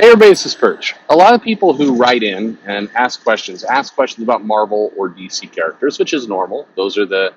Hey everybody, this is Perch. A lot of people who write in and ask questions about Marvel or DC characters, which is normal. Those are the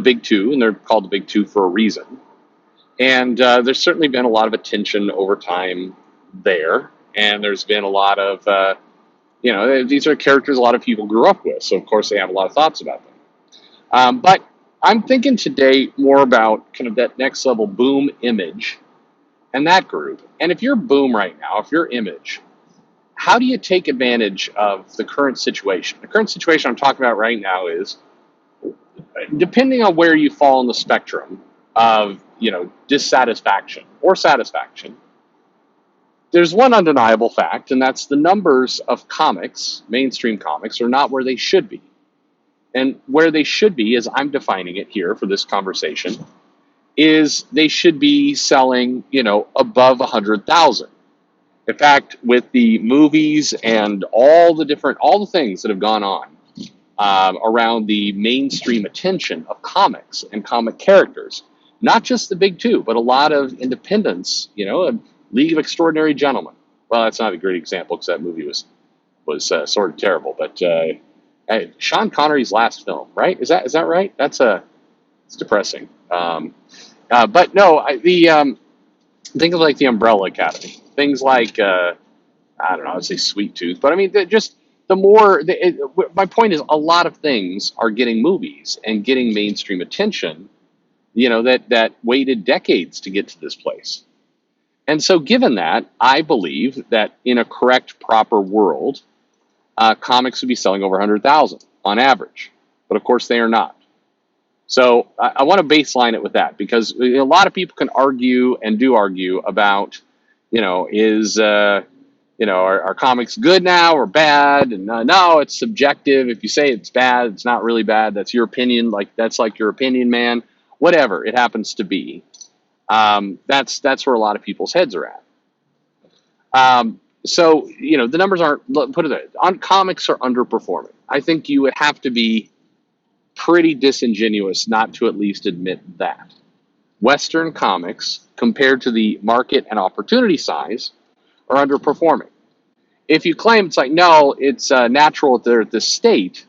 big two, and they're called the big two for a reason. And there's certainly been a lot of attention over time there, and there's been a lot of these are characters a lot of people grew up with, so of course they have a lot of thoughts about them. But I'm thinking today more about kind of that next level boom image and that group. And if you're boom right now, if you're image, how do you take advantage of the current situation? The current situation I'm talking about right now is, depending on where you fall on the spectrum of, dissatisfaction or satisfaction, there's one undeniable fact, and that's the numbers of comics, mainstream comics, are not where they should be. And where they should be, as I'm defining it here for this conversation, is they should be selling, above 100,000. In fact, with the movies and all the things that have gone on around the mainstream attention of comics and comic characters, not just the big two, but a lot of independents, a League of Extraordinary Gentlemen. Well, that's not a great example because that movie was sort of terrible. But Sean Connery's last film, right? Is that right? It's depressing. But no, think of like the Umbrella Academy, things like I don't know, I'd say Sweet Tooth, but I mean, my point is, a lot of things are getting movies and getting mainstream attention, that waited decades to get to this place. And so, given that, I believe that in a correct, proper world, comics would be selling over 100,000 on average, but of course they are not. So I want to baseline it with that, because a lot of people can argue and do argue about, are comics good now or bad? And no, it's subjective. If you say it's bad, it's not really bad. That's your opinion. That's like your opinion, man. Whatever it happens to be. That's where a lot of people's heads are at. So the numbers aren't. Put it on comics are underperforming. I think you would have to be pretty disingenuous not to at least admit that Western comics, compared to the market and opportunity size, are underperforming. If you claim it's like, no, it's natural that they're at this state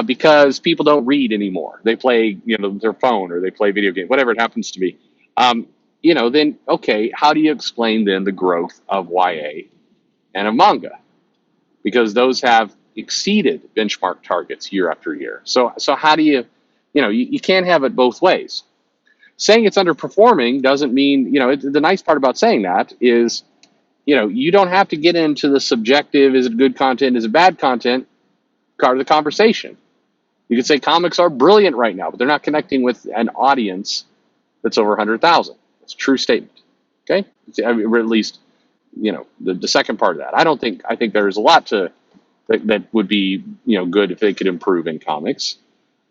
because people don't read anymore. They play, their phone, or they play video games, whatever it happens to be. Then, okay, how do you explain then the growth of YA and of manga? Because those have exceeded benchmark targets year after year. So how do you can't have it both ways. Saying it's underperforming doesn't mean, the nice part about saying that is, you don't have to get into the subjective, is it good content, is it bad content, part of the conversation. You could say comics are brilliant right now, but they're not connecting with an audience that's over 100,000. That's a true statement. Okay? Or at least, the second part of that. I think there's a lot that would be, good if they could improve in comics.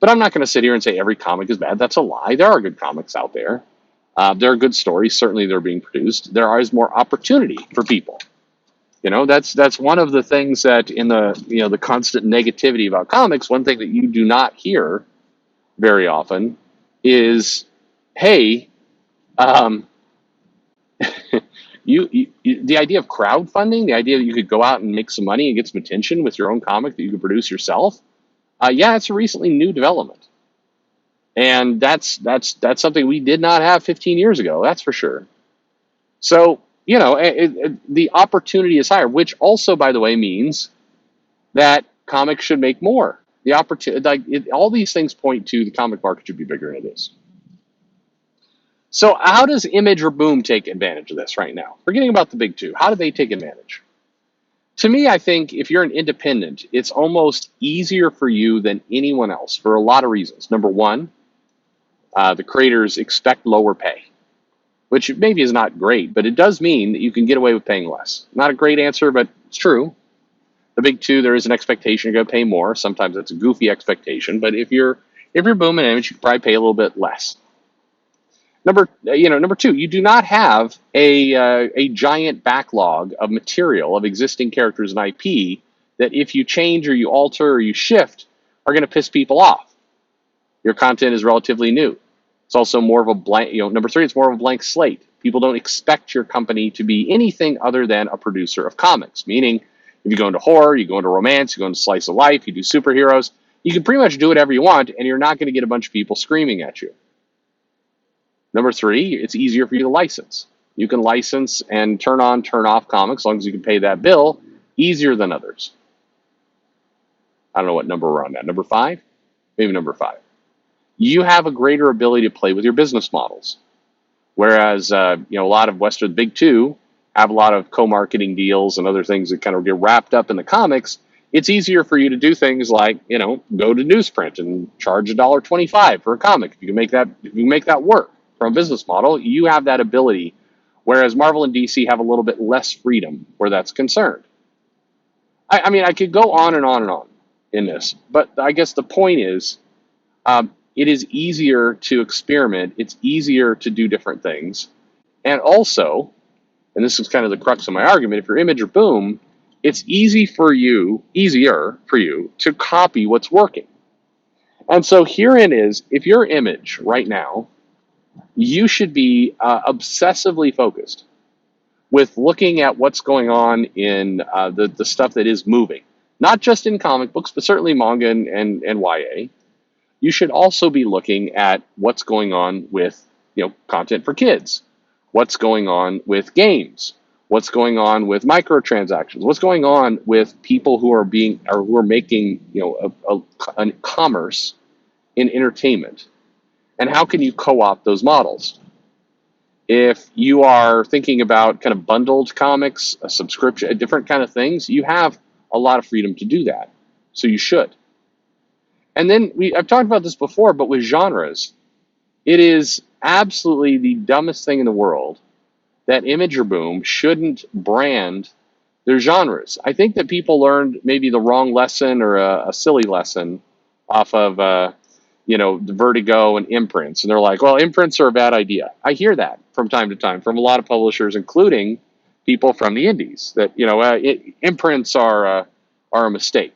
But I'm not going to sit here and say every comic is bad. That's a lie. There are good comics out there. There are good stories. Certainly, they're being produced. There is more opportunity for people. That's one of the things that in the constant negativity about comics. One thing that you do not hear very often is, hey, the idea of crowdfunding, the idea that you could go out and make some money and get some attention with your own comic that you could produce yourself. It's a recently new development. And that's something we did not have 15 years ago. That's for sure. So, the opportunity is higher, which also, by the way, means that comics should make more. The opportunity, all these things point to the comic market should be bigger than it is. So how does Image or Boom take advantage of this right now? Forgetting about the big two, how do they take advantage? To me, I think if you're an independent, it's almost easier for you than anyone else for a lot of reasons. Number one, the creators expect lower pay, which maybe is not great, but it does mean that you can get away with paying less. Not a great answer, but it's true. The big two, there is an expectation you're going to pay more. Sometimes it's a goofy expectation, but if you're Boom and Image, you can probably pay a little bit less. Number two, you do not have a giant backlog of material of existing characters and IP that if you change or you alter or you shift are going to piss people off. Your content is relatively new. It's also more of a blank, number three, it's more of a blank slate. People don't expect your company to be anything other than a producer of comics, meaning if you go into horror, you go into romance, you go into slice of life, you do superheroes, you can pretty much do whatever you want, and you're not going to get a bunch of people screaming at you. Number three, it's easier for you to license. You can license and turn on, turn off comics as long as you can pay that bill, easier than others. I don't know what number we're on now. Number five? Maybe number five. You have a greater ability to play with your business models. Whereas, a lot of Western big two have a lot of co-marketing deals and other things that kind of get wrapped up in the comics. It's easier for you to do things like, go to newsprint and charge $1.25 for a comic. If you can make that work from a business model, you have that ability. Whereas Marvel and DC have a little bit less freedom where that's concerned. I mean, I could go on and on and on in this, but I guess the point is, it is easier to experiment. It's easier to do different things. And also, and this is kind of the crux of my argument, if you're Image or Boom, it's easier for you to copy what's working. And so herein is, if you're Image right now, you should be obsessively focused with looking at what's going on in the stuff that is moving. Not just in comic books, but certainly manga and YA. You should also be looking at what's going on with content for kids, what's going on with games, what's going on with microtransactions, what's going on with people who are making a commerce in entertainment, and how can you co-opt those models? If you are thinking about kind of bundled comics, a subscription, different kind of things, you have a lot of freedom to do that. So you should. And then I've talked about this before, but with genres, it is absolutely the dumbest thing in the world that Image or Boom shouldn't brand their genres. I think that people learned maybe the wrong lesson or a silly lesson off of the Vertigo and imprints, and they're like, well, imprints are a bad idea. I hear that from time to time from a lot of publishers, including people from the indies, that imprints are a mistake.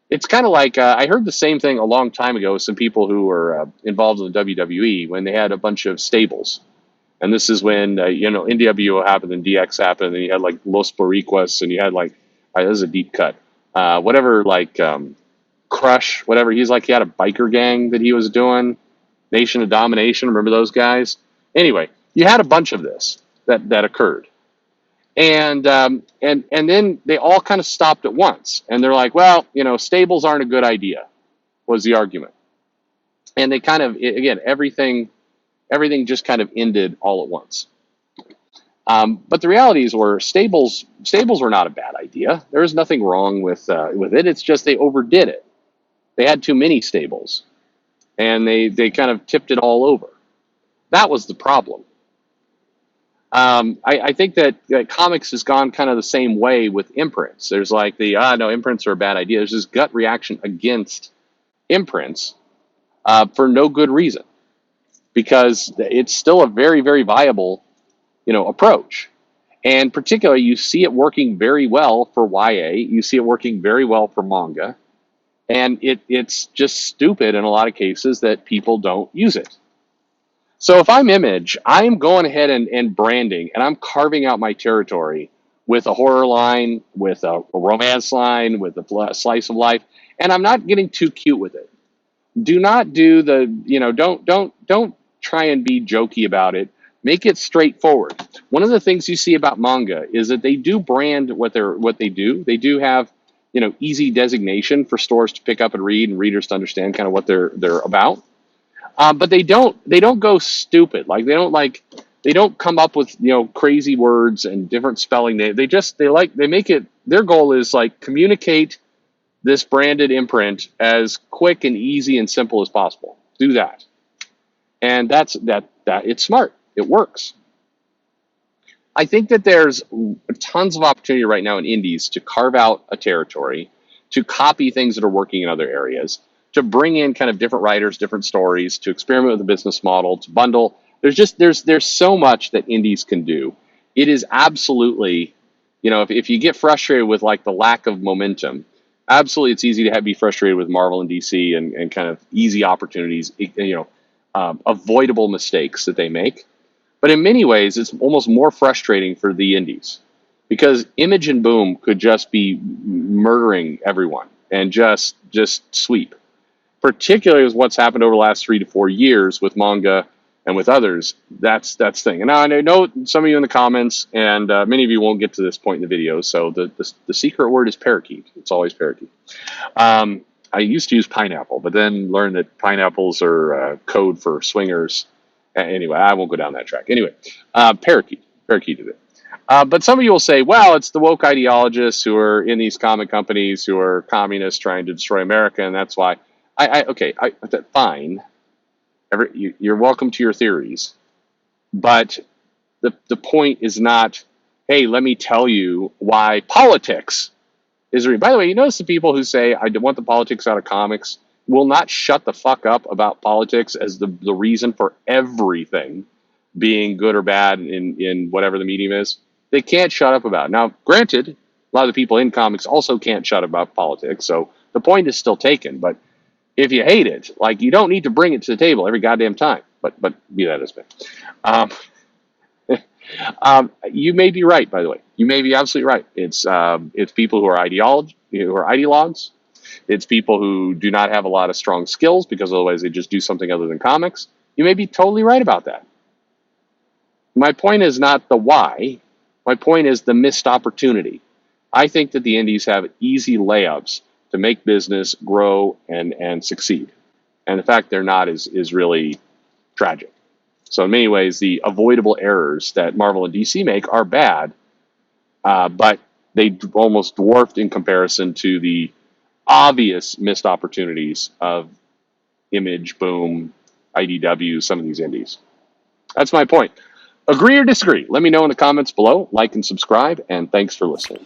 It's kind of like I heard the same thing a long time ago with some people who were involved in the WWE when they had a bunch of stables. And this is when, NWO happened and DX happened, and you had like Los Boricuas, and you had like, this is a deep cut, Crush, whatever. He had a biker gang that he was doing, Nation of Domination. Remember those guys? Anyway, you had a bunch of this that occurred. And then they all kind of stopped at once. And they're like, well, stables aren't a good idea, was the argument. And they kind of, again, everything just kind of ended all at once. But the realities were stables were not a bad idea. There was nothing wrong with it. It's just they overdid it. They had too many stables, and they kind of tipped it all over. That was the problem. I think that comics has gone kind of the same way with imprints. There's like no, imprints are a bad idea. There's this gut reaction against imprints for no good reason, because it's still a very, very viable, approach. And particularly, you see it working very well for YA. You see it working very well for manga. And it's just stupid in a lot of cases that people don't use it. So if I'm Image, I'm going ahead and branding, and I'm carving out my territory with a horror line, with a romance line, with a slice of life, and I'm not getting too cute with it. Do not do don't try and be jokey about it. Make it straightforward. One of the things you see about manga is that they do brand what they do. They do have easy designation for stores to pick up and read, and readers to understand kind of what they're about. But they don't go stupid. Like they don't come up with crazy words and different spelling. They make it. Their goal is communicate this branded imprint as quick and easy and simple as possible. Do that, and that it's smart. It works. I think that there's tons of opportunity right now in indies to carve out a territory, to copy things that are working in other areas, to bring in kind of different writers, different stories, to experiment with the business model, to bundle. There's so much that indies can do. It is absolutely, if you get frustrated with the lack of momentum, absolutely it's easy to be frustrated with Marvel and DC and kind of easy opportunities, avoidable mistakes that they make. But in many ways, it's almost more frustrating for the indies because Image and Boom could just be murdering everyone and just sweep. Particularly with what's happened over the last 3 to 4 years with manga and with others. That's the thing. And now I know some of you in the comments, and many of you won't get to this point in the video. So the secret word is parakeet. It's always parakeet. I used to use pineapple, but then learned that pineapples are code for swingers. Anyway, I won't go down that track. Anyway, parakeet. Parakeeted it. But some of you will say, well, it's the woke ideologists who are in these comic companies who are communists trying to destroy America, and that's why. Fine. You're welcome to your theories. But the point is not, hey, let me tell you why politics is real. By the way, you notice the people who say, I want the politics out of comics, will not shut the fuck up about politics as the reason for everything being good or bad in whatever the medium is. They can't shut up about it. Now, granted, a lot of the people in comics also can't shut up about politics, so the point is still taken. But if you hate it, like, you don't need to bring it to the table every goddamn time. But be that as it may. You may be right, by the way. You may be absolutely right. It's people who are ideologues. It's people who do not have a lot of strong skills because otherwise they just do something other than comics. You may be totally right about that. My point is not the why. My point is the missed opportunity. I think that the indies have easy layups to make business grow and succeed. And the fact they're not is really tragic. So in many ways, the avoidable errors that Marvel and DC make are bad, but they almost dwarfed in comparison to the obvious missed opportunities of Image, Boom, IDW, some of these indies. That's my point. Agree or disagree? Let me know in the comments below. Like and subscribe, and thanks for listening.